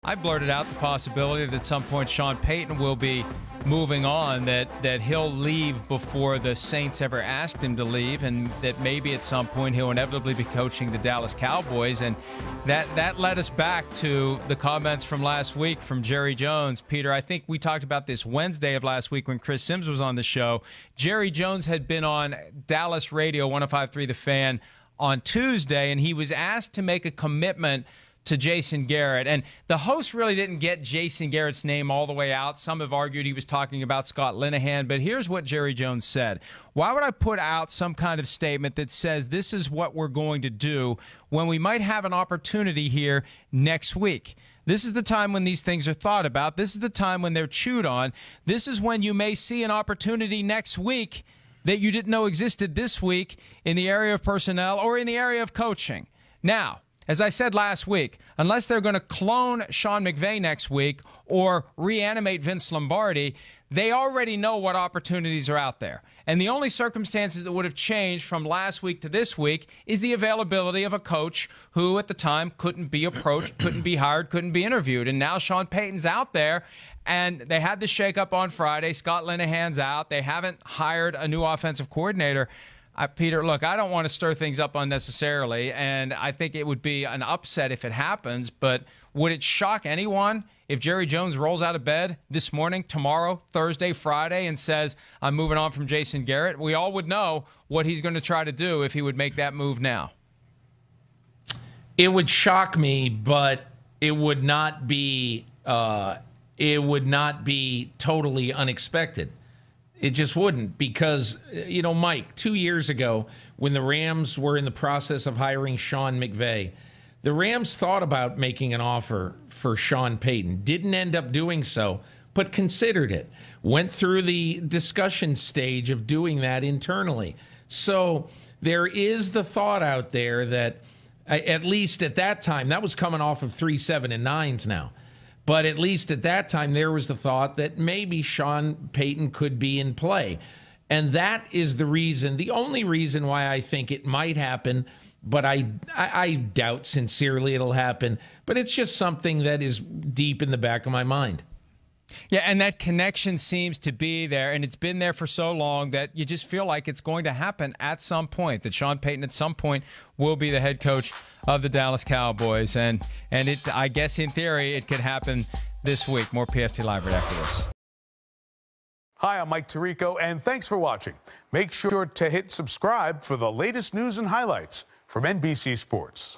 I blurted out the possibility that at some point Sean Payton will be moving on, that he'll leave before the Saints ever asked him to leave, and that maybe at some point he'll inevitably be coaching the Dallas Cowboys. And that led us back to the comments from last week from Jerry Jones. Peter, I think we talked about this Wednesday of last week when Chris Sims was on the show. Jerry Jones had been on Dallas Radio 105.3 The Fan on Tuesday, and he was asked to make a commitment to Jason Garrett. And the host really didn't get Jason Garrett's name all the way out. Some have argued he was talking about Scott Linehan, but here's what Jerry Jones said. Why would I put out some kind of statement that says this is what we're going to do when we might have an opportunity here next week? This is the time when these things are thought about. This is the time when they're chewed on. This is when you may see an opportunity next week that you didn't know existed this week in the area of personnel or in the area of coaching. Now, as I said last week, unless they're going to clone Sean McVay next week or reanimate Vince Lombardi, they already know what opportunities are out there. And the only circumstances that would have changed from last week to this week is the availability of a coach who at the time couldn't be approached, couldn't be hired, couldn't be interviewed. And now Sean Payton's out there, and they had the shakeup on Friday. Scott Linehan's out. They haven't hired a new offensive coordinator. Peter, look, I don't want to stir things up unnecessarily, and I think it would be an upset if it happens, but would it shock anyone if Jerry Jones rolls out of bed this morning, tomorrow, Thursday, Friday, and says, I'm moving on from Jason Garrett? We all would know what he's going to try to do if he would make that move now. It would shock me, but it would not be totally unexpected. It just wouldn't, because, Mike, 2 years ago, when the Rams were in the process of hiring Sean McVay, the Rams thought about making an offer for Sean Payton, didn't end up doing so, but considered it, went through the discussion stage of doing that internally. So there is the thought out there that, at least at that time, that was coming off of 3 7-9s now. But at least at that time, there was the thought that maybe Sean Payton could be in play. And that is the reason, the only reason why I think it might happen, but I doubt sincerely it'll happen. But it's just something that is deep in the back of my mind. Yeah, and that connection seems to be there, and it's been there for so long that you just feel like it's going to happen at some point, that Sean Payton at some point will be the head coach of the Dallas Cowboys. And I guess in theory it could happen this week. More PFT Live right after this. Hi, I'm Mike Tirico, and thanks for watching. Make sure to hit subscribe for the latest news and highlights from NBC Sports.